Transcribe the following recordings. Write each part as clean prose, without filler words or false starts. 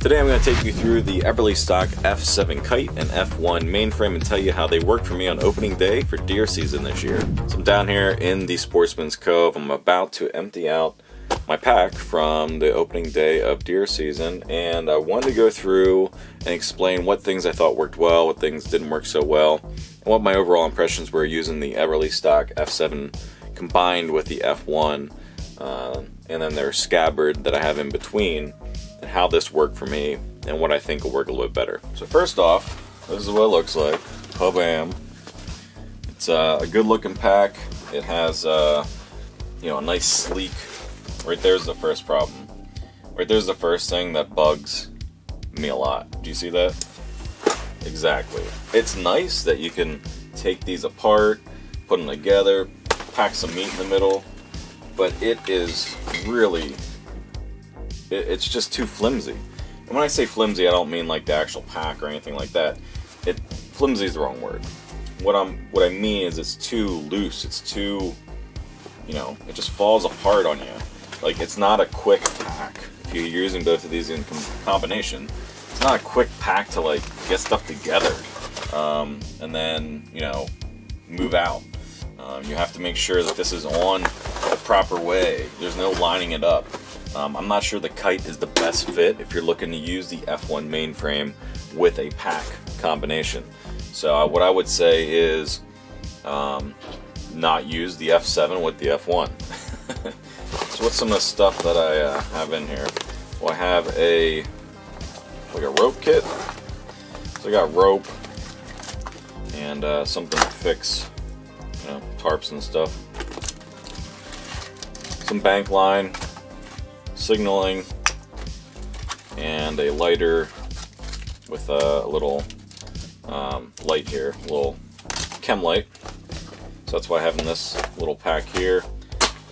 Today I'm going to take you through the Eberlestock F7 Kite and F1 Mainframe and tell you how they worked for me on opening day for deer season this year. So I'm down here in the Sportsman's Cove. I'm about to empty out my pack from the opening day of deer season, and I wanted to go through and explain what things I thought worked well, what things didn't work so well, and what my overall impressions were using the Eberlestock F7 combined with the F1 and then their scabbard that I have in between, and how this worked for me and what I think will work a little bit better. So first off, this is what it looks like. Bam. It's a good looking pack. It has a nice sleek. Right there's the first problem. Right there's the first thing that bugs me a lot. Do you see that? Exactly. It's nice that you can take these apart, put them together, pack some meat in the middle, but it is really, it's just too flimsy. And when I say flimsy, I don't mean like the actual pack or anything like that. Flimsy is the wrong word. What I mean is it's too loose. It's too, it just falls apart on you. Like, it's not a quick pack. If you're using both of these in combination, it's not a quick pack to like get stuff together and then move out. You have to make sure that this is on the proper way. There's no lining it up. I'm not sure the Kite is the best fit if you're looking to use the F1 Mainframe with a pack combination. So what I would say is not use the F7 with the F1. So what's some of the stuff that I have in here? Well, I have a rope kit. So I got rope and something to fix tarps and stuff. Some bank line, signaling, and a lighter with a little light here, a little chem light. So that's why I have in this little pack here.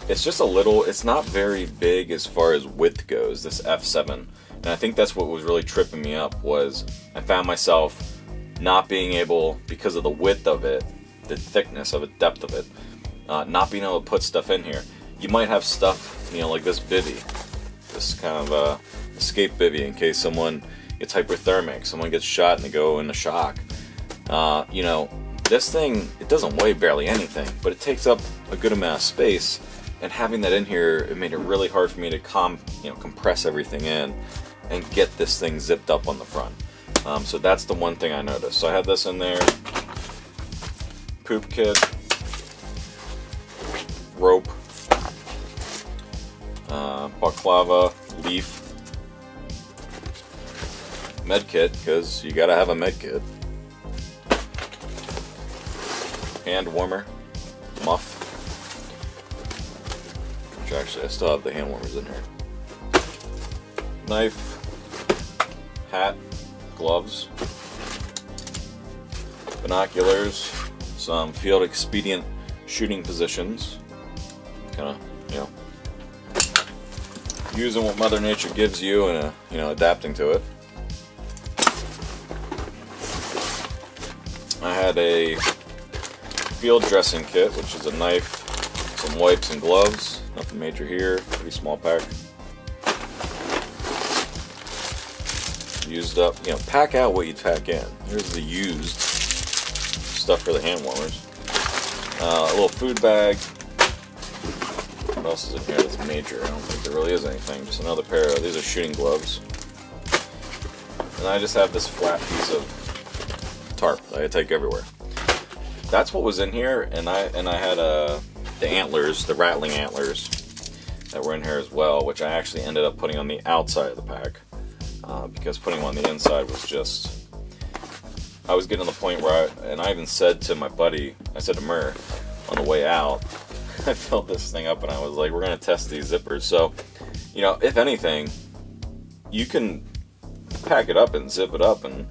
It's just a little, it's not very big as far as width goes, this F7. And I think that's what was really tripping me up, was I found myself not being able, because of the width of it, the thickness of it, depth of it, not being able to put stuff in here. You might have stuff, like this bivvy, this kind of escape bivvy in case someone gets hyperthermic, someone gets shot and they go into shock. This thing, it doesn't weigh barely anything, but it takes up a good amount of space. And having that in here, it made it really hard for me to compress everything in and get this thing zipped up on the front. So that's the one thing I noticed. So I had this in there, poop kit, rope, baklava, leaf, med kit, because you gotta have a med kit, hand warmer, muff. Actually, I still have the hand warmers in here. Knife, hat, gloves, binoculars, some field expedient shooting positions. Kind of, using what Mother Nature gives you and adapting to it. I had a field dressing kit, which is a knife, some wipes and gloves. Nothing major here, pretty small pack. Used up, pack out what you pack in. Here's the used stuff for the hand warmers. A little food bag. What else is in here that's major? I don't think there really is anything. Just another pair of, these are shooting gloves. And I just have this flat piece of tarp that I take everywhere. That's what was in here, and I had the antlers, the rattling antlers that were in here as well, which I actually ended up putting on the outside of the pack because putting them on the inside was just, I was getting to the point where I even said to my buddy, I said to Murr on the way out, I filled this thing up and I was like, we're going to test these zippers. So, if anything, you can pack it up and zip it up, and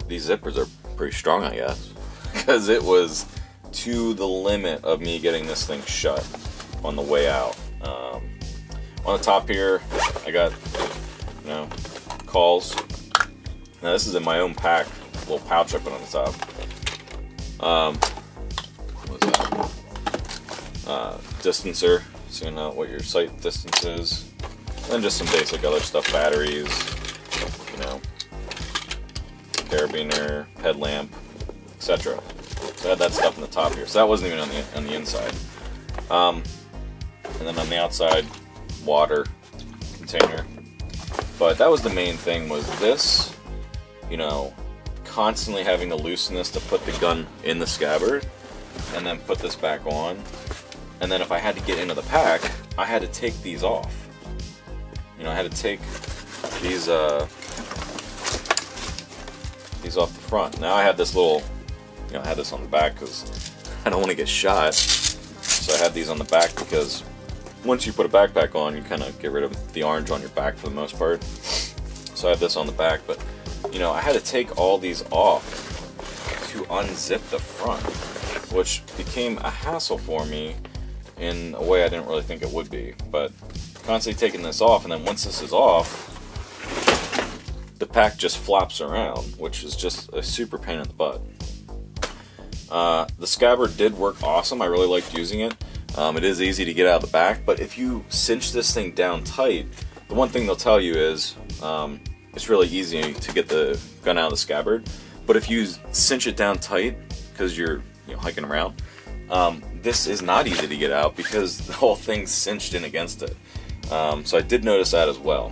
these zippers are pretty strong, I guess, because it was to the limit of me getting this thing shut on the way out. On the top here, I got, calls. Now this is in my own pack, little pouch I put on the top. What's that? Distancer, so you know what your sight distance is. And just some basic other stuff, batteries, carabiner, headlamp, etc. So I had that stuff in the top here. So that wasn't even on the inside. And then on the outside, water container. But that was the main thing, was this, you know, constantly having the looseness to put the gun in the scabbard and then put this back on. And then if I had to get into the pack, I had to take these off. You know, I had to take these off the front. Now I had this little, you know, I had this on the back because I don't want to get shot. So I had these on the back because once you put a backpack on, you kind of get rid of the orange on your back for the most part. So I have this on the back, but you know, I had to take all these off to unzip the front, which became a hassle for me in a way I didn't really think it would be. But constantly taking this off, and then once this is off, the pack just flops around, which is just a super pain in the butt. The scabbard did work awesome. I really liked using it. It is easy to get out of the back, but if you cinch this thing down tight, the one thing they'll tell you is it's really easy to get the gun out of the scabbard. But if you cinch it down tight, because you're hiking around, this is not easy to get out because the whole thing's cinched in against it. So I did notice that as well,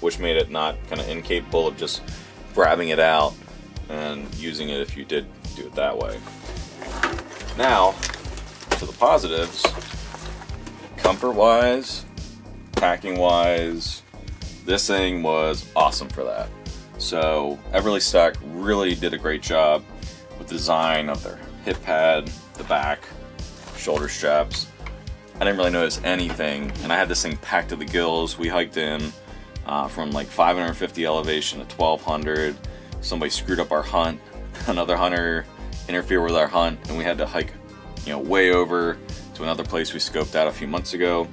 which made it not kind of incapable of just grabbing it out and using it if you did do it that way. Now, to the positives, comfort-wise, packing-wise, this thing was awesome for that. So Eberlestock really did a great job with the design of their hip pad, the back, shoulder straps. I didn't really notice anything, and I had this thing packed to the gills. We hiked in from like 550 elevation to 1200. Somebody screwed up our hunt. Another hunter interfered with our hunt, and we had to hike, way over to another place we scoped out a few months ago,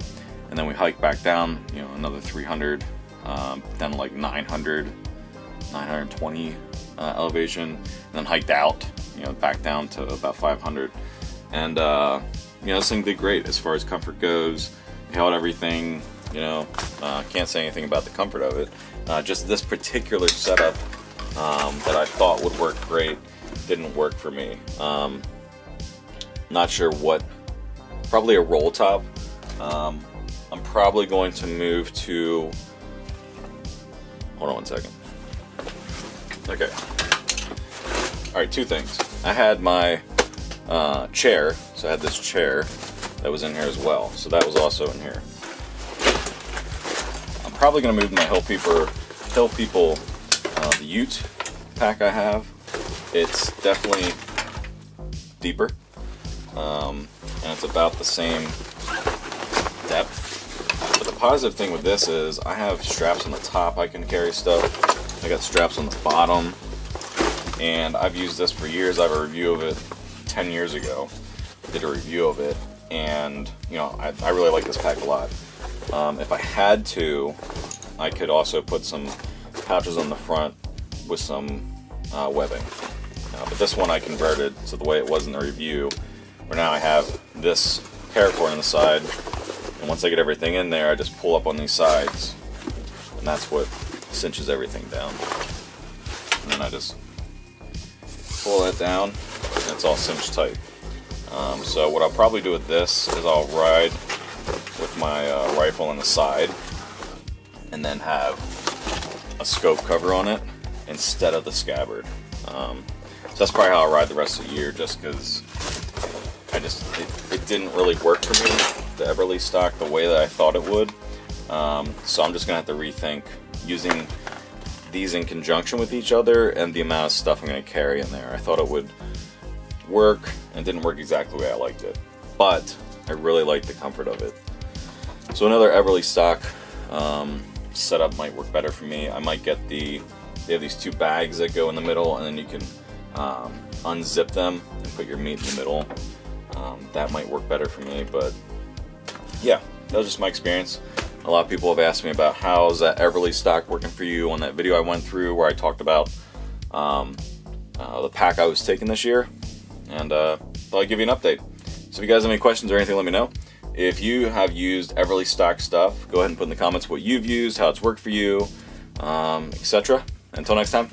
and then we hiked back down, another 300, down to like 900, 920 elevation, and then hiked out, back down to about 500, and this thing did great as far as comfort goes. It held everything. Can't say anything about the comfort of it. Just this particular setup that I thought would work great didn't work for me. Not sure what. Probably a roll top. I'm probably going to move to. Hold on one second. Okay. All right, two things. I had my chair, so I had this chair that was in here as well. So that was also in here. I'm probably going to move my Hill People the Ute pack I have. It's definitely deeper, and it's about the same depth. But the positive thing with this is I have straps on the top I can carry stuff. I got straps on the bottom, and I've used this for years. I have a review of it 10 years ago. I did a review of it, and I really like this pack a lot. If I had to, I could also put some pouches on the front with some webbing. But this one I converted to the way it was in the review, where now I have this paracord on the side, and once I get everything in there, I just pull up on these sides, and that's what cinches everything down. And then I just pull that down, and it's all cinched tight. So what I'll probably do with this is I'll ride with my rifle on the side, and then have a scope cover on it instead of the scabbard. So that's probably how I'll ride the rest of the year, just because it didn't really work for me, the Eberlestock, the way that I thought it would. So I'm just going to have to rethink using these in conjunction with each other and the amount of stuff I'm going to carry in there. I thought it would work, and it didn't work exactly the way I liked it. But I really like the comfort of it. So another Eberlestock setup might work better for me. I might get they have these two bags that go in the middle, and then you can unzip them and put your meat in the middle. That might work better for me, but yeah, that was just my experience. A lot of people have asked me about how's that Eberlestock working for you on that video I went through where I talked about the pack I was taking this year, and thought I'd give you an update. So if you guys have any questions or anything, let me know. If you have used Eberlestock stuff, go ahead and put in the comments what you've used, how it's worked for you, etc. Until next time.